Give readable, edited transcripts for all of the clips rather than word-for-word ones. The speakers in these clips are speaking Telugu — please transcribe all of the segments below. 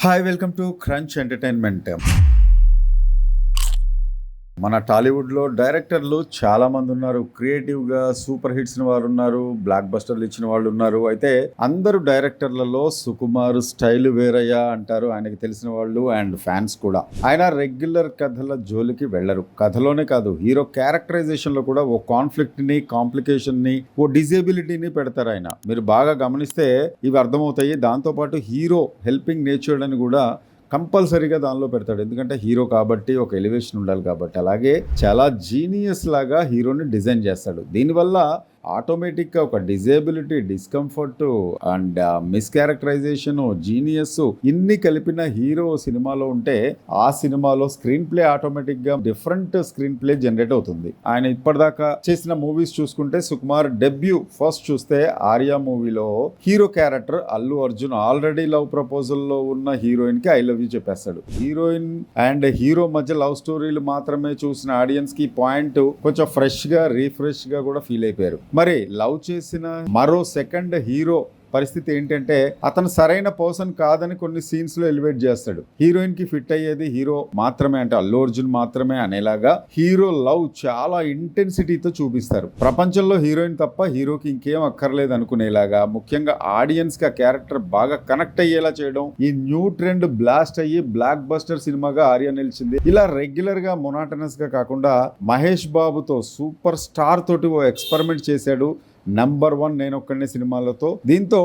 Hi welcome to crunch entertainment. మన టాలీవుడ్లో డైరెక్టర్లు చాలామంది ఉన్నారు. క్రియేటివ్గా సూపర్ హిట్స్ని వారు ఉన్నారు, బ్లాక్ బస్టర్లు ఇచ్చిన వాళ్ళు ఉన్నారు. అయితే అందరూ డైరెక్టర్లలో సుకుమార్ స్టైల్ వేరయ్యా అంటారు ఆయనకి తెలిసిన వాళ్ళు అండ్ ఫ్యాన్స్ కూడా. ఆయన రెగ్యులర్ కథల జోలికి వెళ్లరు. కథలోనే కాదు, హీరో క్యారెక్టరైజేషన్లో కూడా ఓ కాన్ఫ్లిక్ట్ని, కాంప్లికేషన్ని, ఓ డిజేబిలిటీని పెడతారు ఆయన. మీరు బాగా గమనిస్తే ఇవి అర్థమవుతాయి. దాంతోపాటు హీరో హెల్పింగ్ నేచర్ అని కూడా కంపల్సరీగా దానిలో పెడతాడు. ఎందుకంటే హీరో కాబట్టి ఒక ఎలివేషన్ ఉండాలి కాబట్టి. అలాగే చాలా జీనియస్ లాగా హీరోని డిజైన్ చేస్తాడు. దీనివల్ల ఆటోమేటిక్గా ఒక డిజేబిలిటీ, డిస్కంఫర్ట్ అండ్ మిస్క్యారెక్టరైజేషన్, జీనియస్ ఇన్ని కలిపిన హీరో సినిమాలో ఉంటే ఆ సినిమాలో స్క్రీన్ ప్లే ఆటోమేటిక్గా డిఫరెంట్ స్క్రీన్ ప్లే జనరేట్ అవుతుంది. ఆయన ఇప్పటిదాకా చేసిన మూవీస్ చూసుకుంటే సుకుమార్ డెబ్యూ ఫస్ట్ చూస్తే ఆర్యా మూవీలో hero character Allu Arjun already love proposal లో ఉన్న హీరోయిన్ కి ఐ లవ్ యూ చెప్పేస్తాడు. హీరోయిన్ అండ్ హీరో మధ్య లవ్ స్టోరీలు మాత్రమే చూసిన ఆడియన్స్ కి పాయింట్ కొంచెం ఫ్రెష్ గా, రీఫ్రెష్ గా కూడా ఫీల్ అయిపోయారు. మరి లవ్ చేసిన మరో సెకండ్ హీరో పరిస్థితి ఏంటంటే అతను సరైన పర్సన్ కాదని కొన్ని సీన్స్ లో ఎలివేట్ చేస్తాడు. హీరోయిన్ కి ఫిట్ అయ్యేది హీరో మాత్రమే, అంటే అల్లు అర్జున్ మాత్రమే అనేలాగా హీరో లవ్ చాలా ఇంటెన్సిటీతో చూపిస్తారు. ప్రపంచంలో హీరోయిన్ తప్ప హీరోకి ఇంకేం అక్కర్లేదు అనుకునేలాగా, ముఖ్యంగా ఆడియన్స్ కి ఆ క్యారెక్టర్ బాగా కనెక్ట్ అయ్యేలా చేయడం ఈ న్యూ ట్రెండ్ బ్లాస్ట్ అయ్యి బ్లాక్ బస్టర్ సినిమాగా ఆర్య నిలిచింది. ఇలా రెగ్యులర్ గా మొనాటనస్ గా కాకుండా మహేష్ బాబుతో సూపర్ స్టార్ తోటి ఓ ఎక్స్పెరిమెంట్ చేశాడు. నంబర్ 1 నేనొక్కడినే సినిమాలతో. దీంతో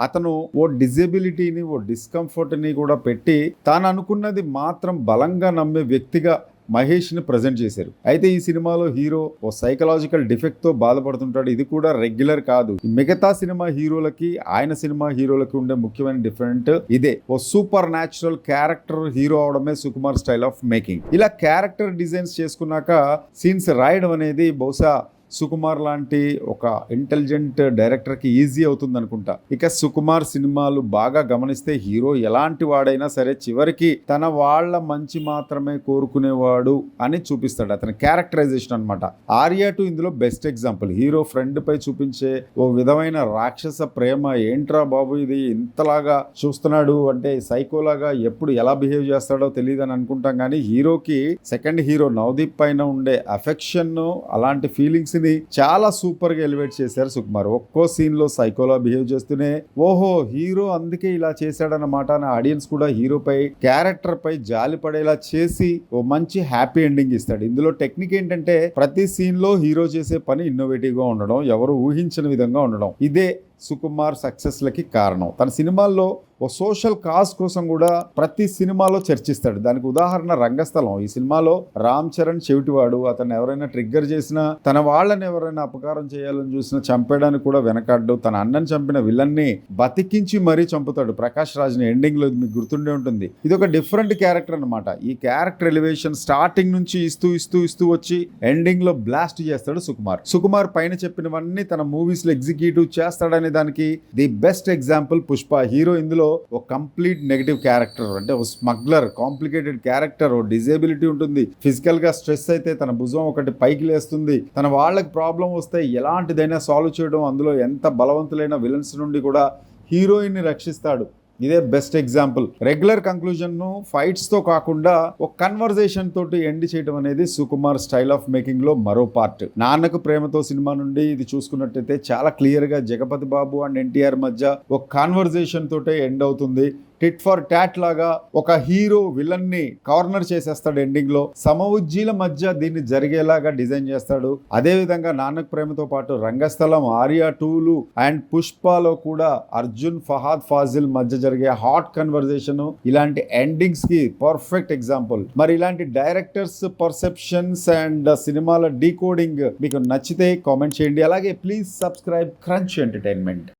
అతను ఓ డిజేబిలిటీని, ఓ డిస్కంఫర్ట్ని కూడా పెట్టి తాను అనుకున్నది మాత్రం బలంగా నమ్మే వ్యక్తిగా మహేష్ని ప్రజెంట్ చేశారు. అయితే ఈ సినిమాలో హీరో ఓ సైకలాజికల్ డిఫెక్ట్ తో బాధపడుతుంటాడు. ఇది కూడా రెగ్యులర్ కాదు. మిగతా సినిమా హీరోలకి ఆయన సినిమా హీరోలకి ఉండే ముఖ్యమైన డిఫరెంట్ ఇదే. ఓ సూపర్ న్యాచురల్ క్యారెక్టర్ హీరో అవడమే సుకుమార్ స్టైల్ ఆఫ్ మేకింగ్. ఇలా క్యారెక్టర్ డిజైన్స్ చేసుకున్నాక సీన్స్ రాయడం అనేది బహుశా సుకుమార్ లాంటి ఒక ఇంటెలిజెంట్ డైరెక్టర్కి ఈజీ అవుతుంది అనుకుంటా. ఇక సుకుమార్ సినిమాలు బాగా గమనిస్తే హీరో ఎలాంటి వాడైనా సరే చివరికి తన వాళ్ళ మంచి మాత్రమే కోరుకునేవాడు అని చూపిస్తాడు. అతని క్యారెక్టరైజేషన్ అనమాట. ఆర్యా 2 ఇందులో బెస్ట్ ఎగ్జాంపుల్. హీరో ఫ్రెండ్ పై చూపించే ఓ విధమైన రాక్షస ప్రేమ, ఏంట్రా బాబు ఇది ఇంతలాగా చూస్తున్నాడు అంటే సైకోలాగా ఎప్పుడు ఎలా బిహేవ్ చేస్తాడో తెలియదు అని అనుకుంటాం. కానీ హీరోకి సెకండ్ హీరో నవదీప్ పైన ఉండే అఫెక్షన్, అలాంటి ఫీలింగ్స్ చాలా సూపర్ గా ఎలివేట్ చేశారు సుకుమార్. ఒక్కో సీన్ లో సైకోలా బిహేవ్ చేస్తూనే ఓహో హీరో అందుకే ఇలా చేశాడన్నమాట అని ఆడియన్స్ కూడా హీరో పై, క్యారెక్టర్ పై జాలి పడేలా చేసి ఓ మంచి హ్యాపీ ఎండింగ్ ఇస్తాడు. ఇందులో టెక్నిక్ ఏంటంటే ప్రతి సీన్ లో హీరో చేసే పని ఇన్నోవేటివ్ గా ఉండడం, ఎవరు ఊహించని విధంగా ఉండడం. ఇదే సుకుమార్ సక్సెస్ లకి కారణం. తన సినిమాల్లో ఓ సోషల్ కాజ్ కోసం కూడా ప్రతి సినిమాలో చర్చిస్తాడు. దానికి ఉదాహరణ రంగస్థలం. ఈ సినిమాలో రామ్ చరణ్ చెవిటివాడు. అతను ఎవరైనా ట్రిగ్గర్ చేసినా, తన వాళ్ళని ఎవరైనా అపకారం చేయాలని చూసినా చంపేయడానికి కూడా వెనకాడ్డు. తన అన్నని చంపిన విలన్ని బతికించి మరీ చంపుతాడు ప్రకాష్ రాజ్ని. ఎండింగ్ లో మీకు గుర్తుండే ఉంటుంది. ఇది ఒక డిఫరెంట్ క్యారెక్టర్ అనమాట. ఈ క్యారెక్టర్ ఎలివేషన్ స్టార్టింగ్ నుంచి ఇస్తూ వచ్చి ఎండింగ్ లో బ్లాస్ట్ చేస్తాడు సుకుమార్. సుకుమార్ పైన చెప్పినవన్నీ తన మూవీస్ లో ఎగ్జిక్యూటివ్ చేస్తాడని దానికి the best example Pushpa. Hero ఇందులో ఒక కంప్లీట్ నెగటివ్ క్యారెక్టర్, అంటే ఒక స్మగ్లర్, కాంప్లికేటెడ్ క్యారెక్టర్, ఓ డిజేబిలిటీ ఉంటుంది. ఫిజికల్ గా స్ట్రెస్ అయితే తన భుజం ఒకటి పైకి లేస్తుంది. తన వాళ్ళకి ప్రాబ్లం వస్తే ఎలాంటిదైనా సాల్వ్ చేయడం, అందులో ఎంత బలవంతులైన విలన్స్ నుండి కూడా హీరోయిన్ ని రక్షిస్తాడు. ఇదే బెస్ట్ ఎగ్జాంపుల్. రెగ్యులర్ కంక్లూజన్ ను ఫైట్స్ తో కాకుండా ఒక కన్వర్జేషన్ తోటి ఎండ్ చేయడం అనేది సుకుమార్ స్టైల్ ఆఫ్ మేకింగ్ లో మరో పార్ట్. నాన్నకు ప్రేమతో సినిమా నుండి ఇది చూసుకున్నట్టయితే చాలా క్లియర్ గా జగపతి బాబు అండ్ ఎన్టీఆర్ మధ్య ఒక కాన్వర్జేషన్ తోటే ఎండ్ అవుతుంది. టిట్ ఫర్ టాట్ లాగా ఒక హీరో విలన్ ని కార్నర్ చేసేస్తాడు ఎండింగ్ లో. సమవుజ్జీల మధ్య దీన్ని జరిగేలాగా డిజైన్ చేస్తాడు. అదే విధంగా నాన్నకు ప్రేమతో పాటు రంగస్థలం, ఆర్యా 2 అండ్ పుష్పలో కూడా అర్జున్, ఫహాద్ ఫాజిల్ మధ్య జరిగే హాట్ కన్వర్జేషన్, ఇలాంటి ఎండింగ్స్ కి పర్ఫెక్ట్ ఎగ్జాంపుల్. మరి ఇలాంటి డైరెక్టర్స్ పర్సెప్షన్స్ అండ్ సినిమాల డీకోడింగ్ మీకు నచ్చితే కామెంట్ చేయండి. అలాగే ప్లీజ్ సబ్స్క్రైబ్ క్రంచ్ ఎంటర్టైన్మెంట్.